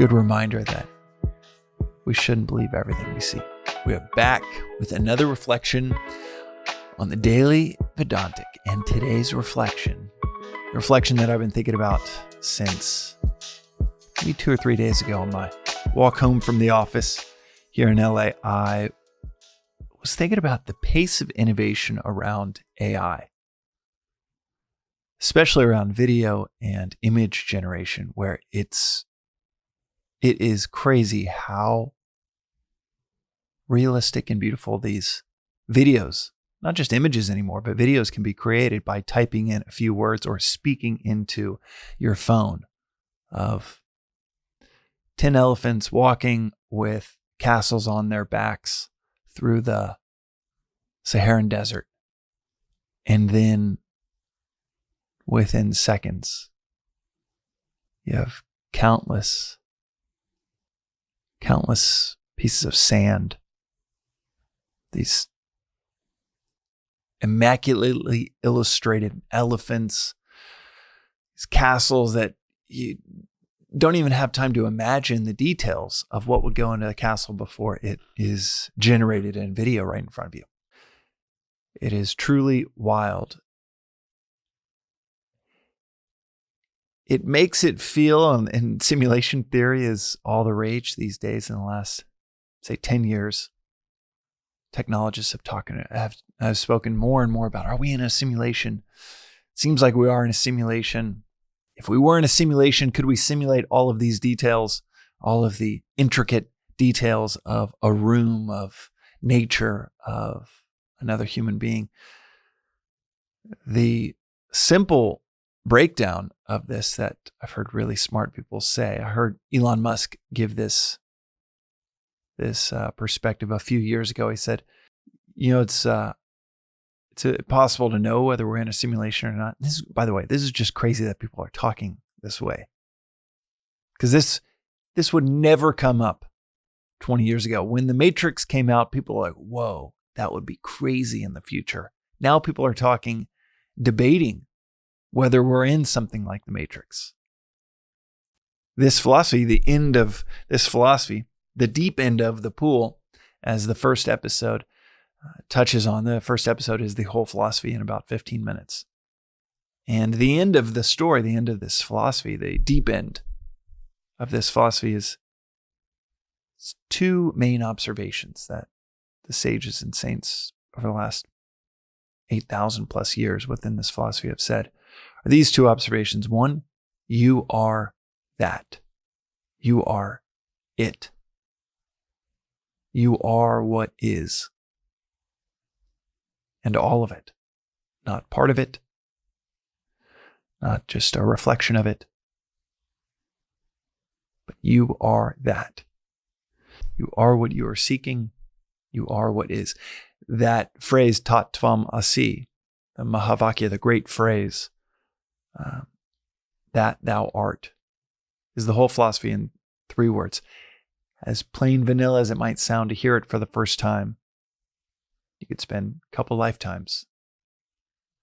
good reminder that we shouldn't believe everything we see. We are back with another reflection on the Daily Vedantic, and today's reflection that I've been thinking about since maybe 2 or 3 days ago on my walk home from the office here in LA. I was thinking about the pace of innovation around AI, especially around video and image generation, where it is crazy how realistic and beautiful these videos, not just images anymore, but videos can be created by typing in a few words or speaking into your phone of 10 elephants walking with castles on their backs through the Saharan desert. And then within seconds, you have countless pieces of sand, these immaculately illustrated elephants, these castles that you don't even have time to imagine the details of what would go into the castle before it is generated in video right in front of you. It is truly wild. It makes it feel, and simulation theory is all the rage these days in the last, say, 10 years. Technologists have spoken more and more about, are we in a simulation? It seems like we are in a simulation. If we were in a simulation, could we simulate all of these details, all of the intricate details of a room, of nature, of another human being? The simple breakdown of this that I've heard really smart people say, I heard Elon Musk give this perspective a few years ago. He said, it's impossible to know whether we're in a simulation or not. By the way, this is just crazy that people are talking this way, because this would never come up 20 years ago. When The Matrix came out, people were like, whoa, that would be crazy in the future. Now people are debating whether we're in something like The Matrix. This philosophy, the end of this philosophy, the deep end of the pool, as the first episode touches on. The first episode is the whole philosophy in about 15 minutes. And the end of the story, the end of this philosophy, the deep end of this philosophy is two main observations that the sages and saints over the last 8,000 plus years within this philosophy have said. Are these two observations? One, you are that. You are it. You are what is. And all of it. Not part of it. Not just a reflection of it. But you are that. You are what you are seeking. You are what is. That phrase, tat tvam asi, the Mahavakya, the great phrase, that thou art, is the whole philosophy in 3 words. As plain vanilla as it might sound to hear it for the first time, you could spend a couple lifetimes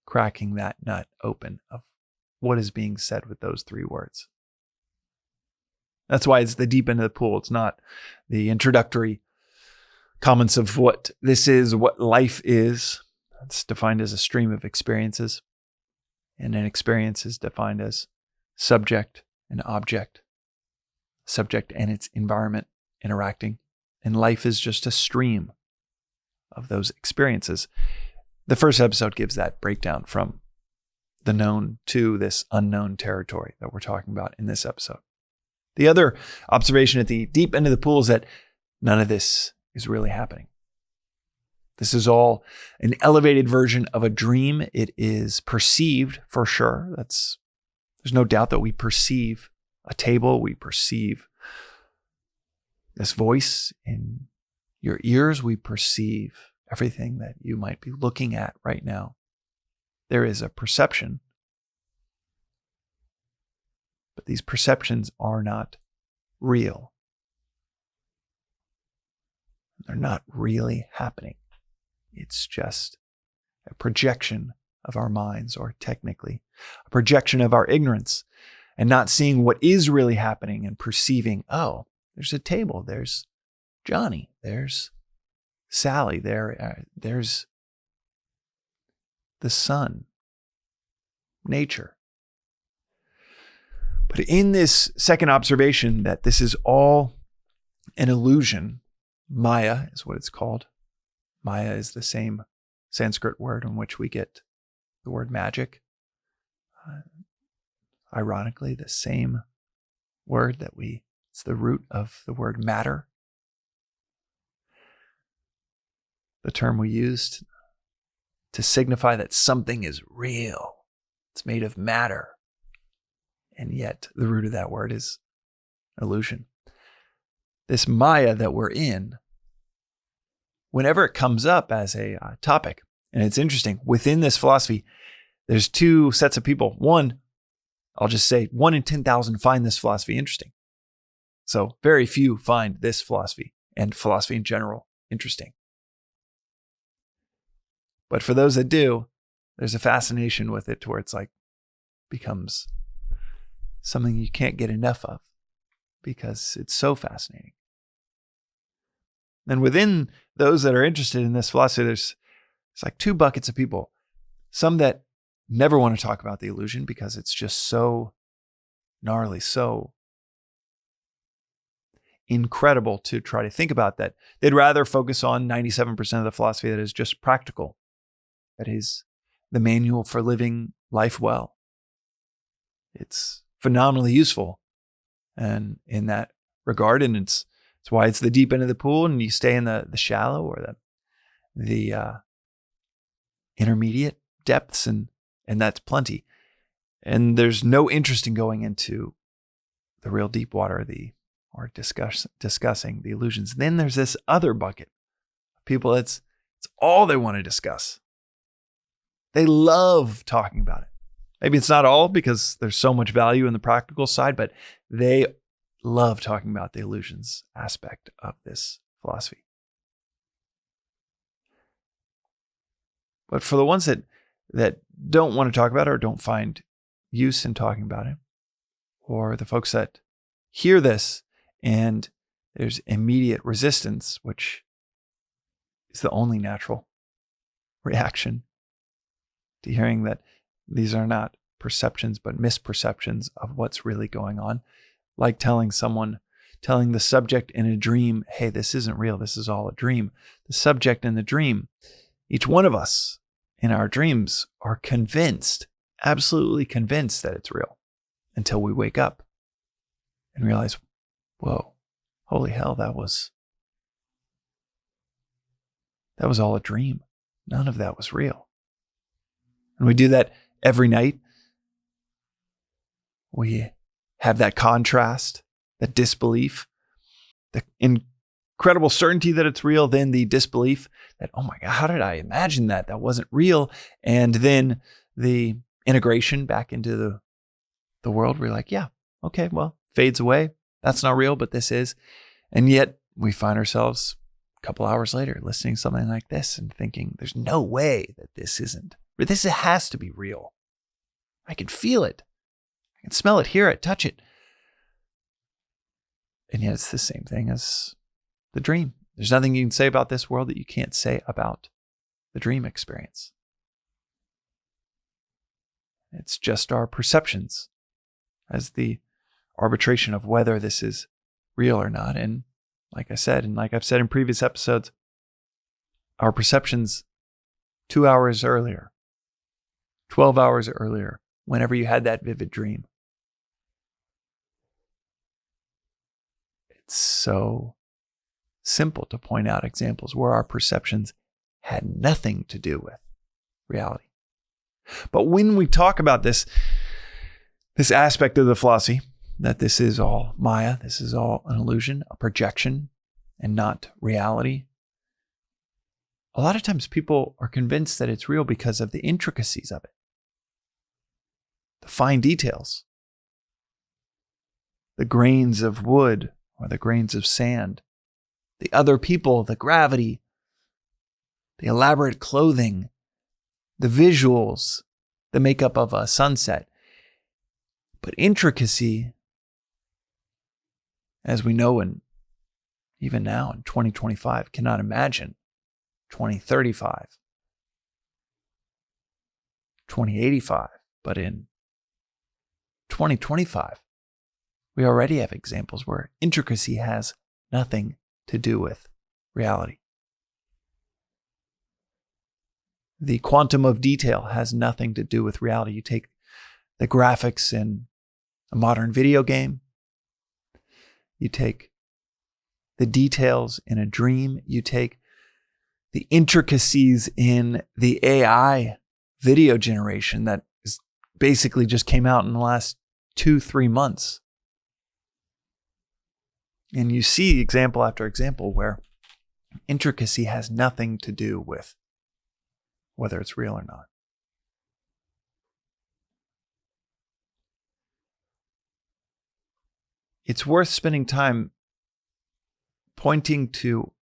cracking that nut open of what is being said with those 3 words. That's why it's the deep end of the pool. It's not the introductory comments of what this is, what life is. It's defined as a stream of experiences. And an experience is defined as subject and object, subject and its environment interacting. And life is just a stream of those experiences. The first episode gives that breakdown from the known to this unknown territory that we're talking about in this episode. The other observation at the deep end of the pool is that none of this is really happening. This is all an elevated version of a dream. It is perceived for sure. There's no doubt that we perceive a table. We perceive this voice in your ears. We perceive everything that you might be looking at right now. There is a perception. But these perceptions are not real. They're not really happening. It's just a projection of our minds, or technically, a projection of our ignorance. and not seeing what is really happening and perceiving, oh, there's a table, there's Johnny, there's Sally, there's the sun, nature. But in this second observation that this is all an illusion, Maya is what it's called. Maya is the same Sanskrit word in which we get the word magic. Ironically, the same word it's the root of the word matter. The term we used to signify that something is real. It's made of matter. And yet the root of that word is illusion. This Maya that we're in, whenever it comes up as a topic, and it's interesting, within this philosophy, there's two sets of people. One, I'll just say 1 in 10,000 find this philosophy interesting. So very few find this philosophy and philosophy in general interesting. But for those that do, there's a fascination with it to where it's like becomes something you can't get enough of because it's so fascinating. And within those that are interested in this philosophy, it's like two buckets of people. Some that never want to talk about the illusion because it's just so gnarly, so incredible to try to think about that. They'd rather focus on 97% of the philosophy that is just practical, that is the manual for living life well. It's phenomenally useful, and in that regard, and it's why it's the deep end of the pool, and you stay in the shallow or the intermediate depths, and that's plenty. And there's no interest in going into the real deep water, or discussing the illusions. Then there's this other bucket of people. It's all they want to discuss. They love talking about it. Maybe it's not all because there's so much value in the practical side, but they love talking about the illusions aspect of this philosophy. But for the ones that don't want to talk about it or don't find use in talking about it, or the folks that hear this and there's immediate resistance, which is the only natural reaction to hearing that these are not perceptions, but misperceptions of what's really going on. Like telling the subject in a dream, hey, this isn't real. This is all a dream. The subject in the dream, each one of us in our dreams are convinced, absolutely convinced that it's real until we wake up and realize, whoa, holy hell, that was all a dream. None of that was real. And we do that every night. We have that contrast, that disbelief, the incredible certainty that it's real, then the disbelief that, oh my God, how did I imagine that? That wasn't real. And then the integration back into the world. We're like, yeah, okay, well, fades away. That's not real, but this is. And yet we find ourselves a couple hours later listening to something like this and thinking, there's no way that this isn't. But this has to be real. I can feel it. I can smell it, hear it, touch it. And yet it's the same thing as the dream. There's nothing you can say about this world that you can't say about the dream experience. It's just our perceptions as the arbitration of whether this is real or not. And like I said, and like I've said in previous episodes, our perceptions 2 hours earlier, 12 hours earlier, whenever you had that vivid dream. It's so simple to point out examples where our perceptions had nothing to do with reality. But when we talk about this aspect of the philosophy, that this is all Maya, this is all an illusion, a projection, and not reality, a lot of times people are convinced that it's real because of the intricacies of it, the fine details, the grains of wood or the grains of sand, the other people, the gravity, the elaborate clothing, the visuals, the makeup of a sunset. But intricacy, as we know, and even now in 2025, cannot imagine 2035, 2085, but in 2025, we already have examples where intricacy has nothing to do with reality. The quantum of detail has nothing to do with reality. You take the graphics in a modern video game, you take the details in a dream, you take the intricacies in the AI video generation that is basically just came out in the last 2-3 months. And you see example after example where intricacy has nothing to do with whether it's real or not. It's worth spending time pointing to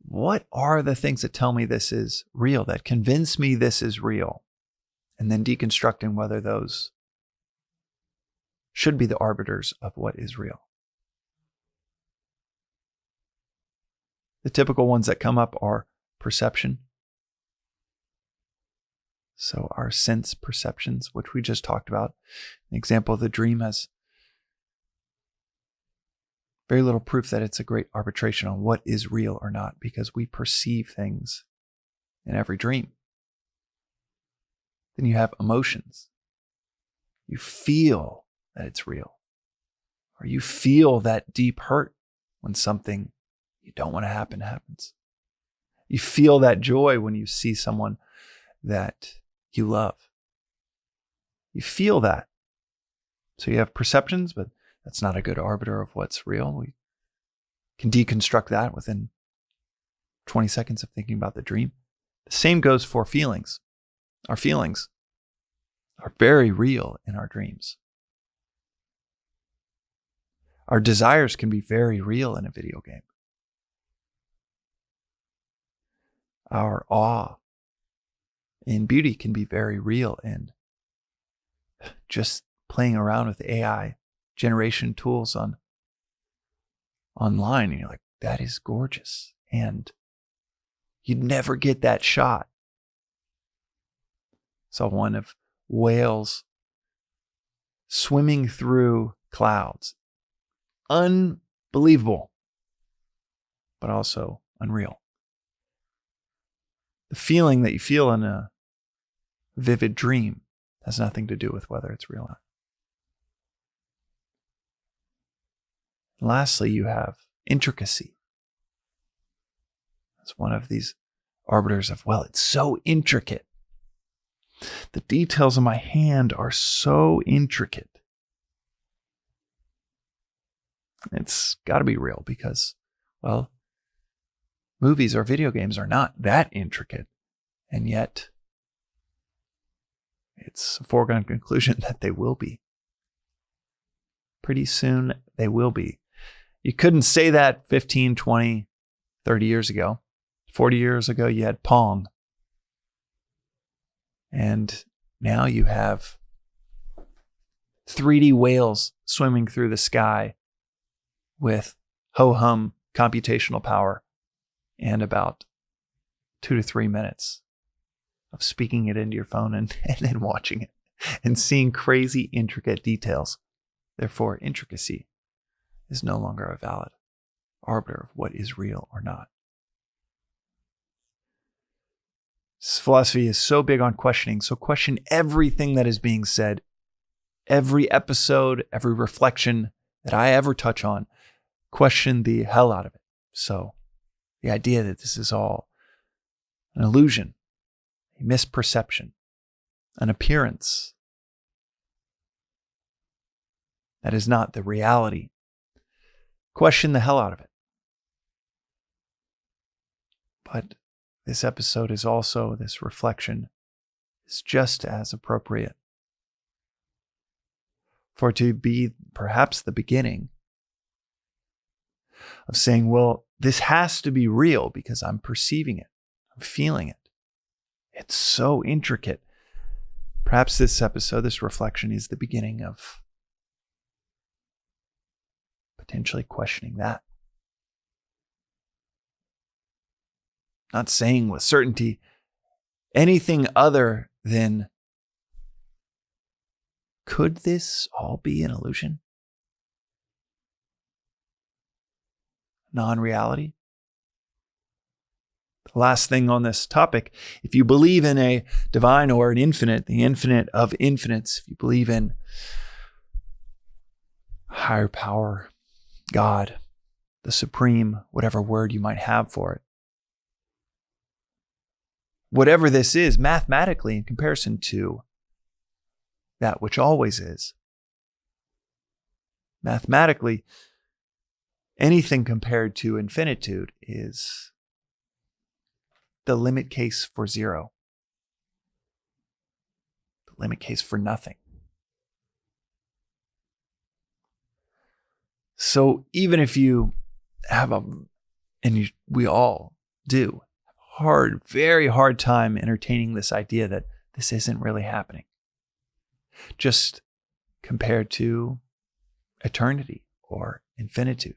what are the things that tell me this is real, that convince me this is real, and then deconstructing whether those should be the arbiters of what is real. The typical ones that come up are perception. So our sense perceptions, which we just talked about. An example of the dream has very little proof that it's a great arbitration on what is real or not, because we perceive things in every dream. Then you have emotions. You feel that it's real, or you feel that deep hurt when something you don't want to happen happens. You feel that joy when you see someone that you love. You feel that. So you have perceptions, but that's not a good arbiter of what's real. We can deconstruct that within 20 seconds of thinking about the dream. The same goes for feelings. Our feelings are very real in our dreams. Our desires can be very real in a video game. Our awe in beauty can be very real, and just playing around with AI generation tools online, and you're like, that is gorgeous. And you'd never get that shot. Saw one of whales swimming through clouds. Unbelievable, but also unreal. The feeling that you feel in a vivid dream has nothing to do with whether it's real or not. And lastly, you have intricacy. It's one of these arbiters of, well, it's so intricate. The details of my hand are so intricate. It's got to be real because, well, movies or video games are not that intricate. And yet, it's a foregone conclusion that they will be. Pretty soon, they will be. You couldn't say that 15, 20, 30 years ago. 40 years ago, you had Pong. And now you have 3D whales swimming through the sky with ho-hum computational power and about 2 to 3 minutes of speaking it into your phone and then watching it and seeing crazy intricate details. Therefore, intricacy is no longer a valid arbiter of what is real or not. This philosophy is so big on questioning, so question everything that is being said. Every episode, every reflection that I ever touch on, question the hell out of it. So the idea that this is all an illusion, a misperception, an appearance that is not the reality, question the hell out of it. But this episode is also, this reflection is just as appropriate for it to be perhaps the beginning of saying, well, this has to be real because I'm perceiving it, I'm feeling it. It's so intricate. Perhaps this episode, this reflection, is the beginning of potentially questioning that. Not saying with certainty anything other than, could this all be an illusion? Non-reality? The last thing on this topic, if you believe in a divine or an infinite, the infinite of infinites, if you believe in higher power, God, the supreme, whatever word you might have for it, whatever this is mathematically in comparison to that which always is, mathematically, anything compared to infinitude is the limit case for zero, the limit case for nothing. So even if you have we all do, very hard time entertaining this idea that this isn't really happening, just compared to eternity or infinitude.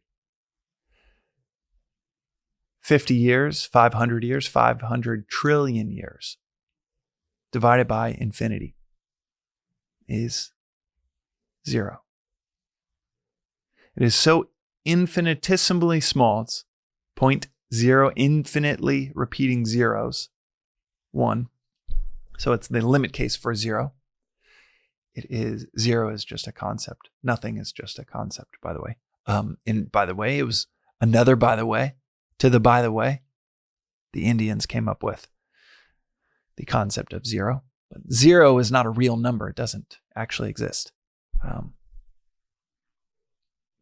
50 years, 500 years, 500 trillion years divided by infinity is zero. It is so infinitesimally small, it's 0.0, infinitely repeating zeros, 1. So it's the limit case for zero. Zero is just a concept. Nothing is just a concept, by the way. And by the way, it was another by the way. To the by the way, the Indians came up with the concept of zero. But zero is not a real number. It doesn't actually exist.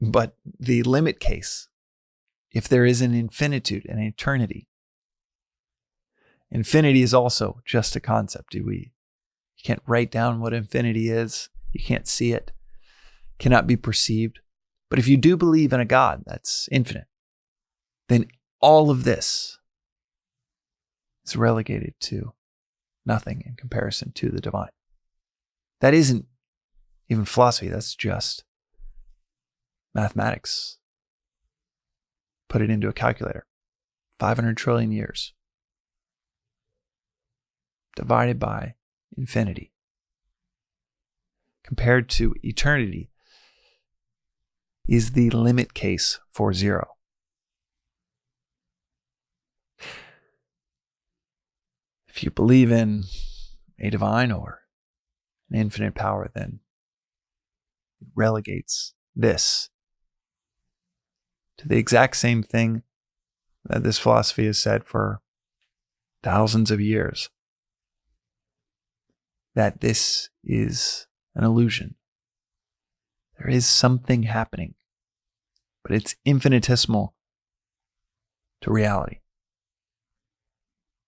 But the limit case, if there is an infinitude, an eternity, infinity is also just a concept. You can't write down what infinity is. You can't see it. Cannot be perceived. But if you do believe in a God that's infinite, then all of this is relegated to nothing in comparison to the divine. That isn't even philosophy. That's just mathematics. Put it into a calculator. 500 trillion years divided by infinity compared to eternity is the limit case for zero. If you believe in a divine or an infinite power, then it relegates this to the exact same thing that this philosophy has said for thousands of years, that this is an illusion. There is something happening, but it's infinitesimal to reality.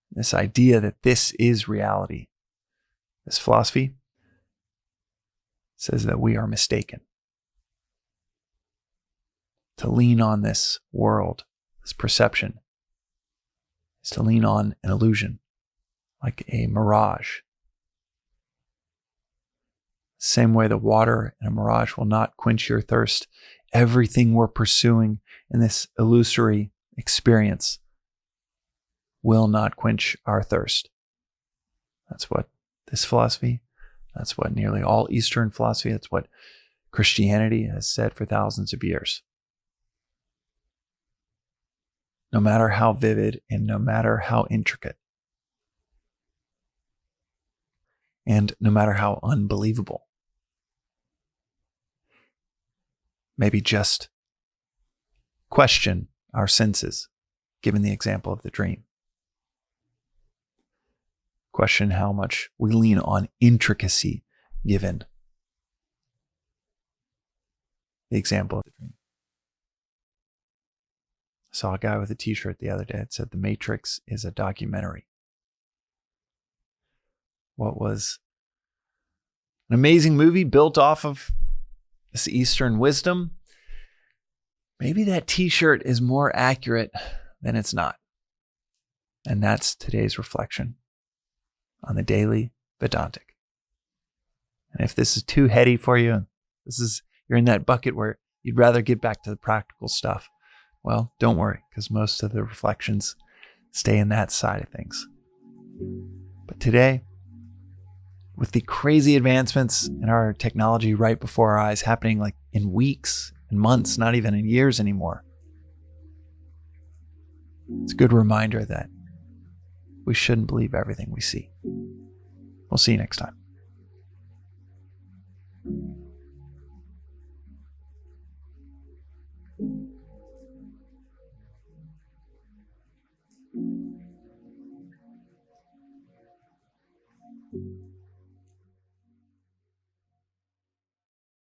This idea that this is reality, this philosophy says that we are mistaken. To lean on this world, this perception, is to lean on an illusion, like a mirage. Same way the water in a mirage will not quench your thirst. Everything we're pursuing in this illusory experience will not quench our thirst. That's what this philosophy, that's what nearly all Eastern philosophy, that's what Christianity has said for thousands of years. No matter how vivid and no matter how intricate, and no matter how unbelievable, maybe just question our senses, given the example of the dream. Question how much we lean on intricacy, given the example of the dream. I saw a guy with a t-shirt the other day that said, "The Matrix is a documentary." What was an amazing movie built off of this Eastern wisdom. Maybe that t-shirt is more accurate than it's not. And that's today's reflection on the Daily Vedantic. And if this is too heady for you, you're in that bucket where you'd rather get back to the practical stuff, well, don't worry, because most of the reflections stay in that side of things. But today, with the crazy advancements in our technology right before our eyes happening like in weeks and months, not even in years anymore, it's a good reminder that we shouldn't believe everything we see. We'll see you next time.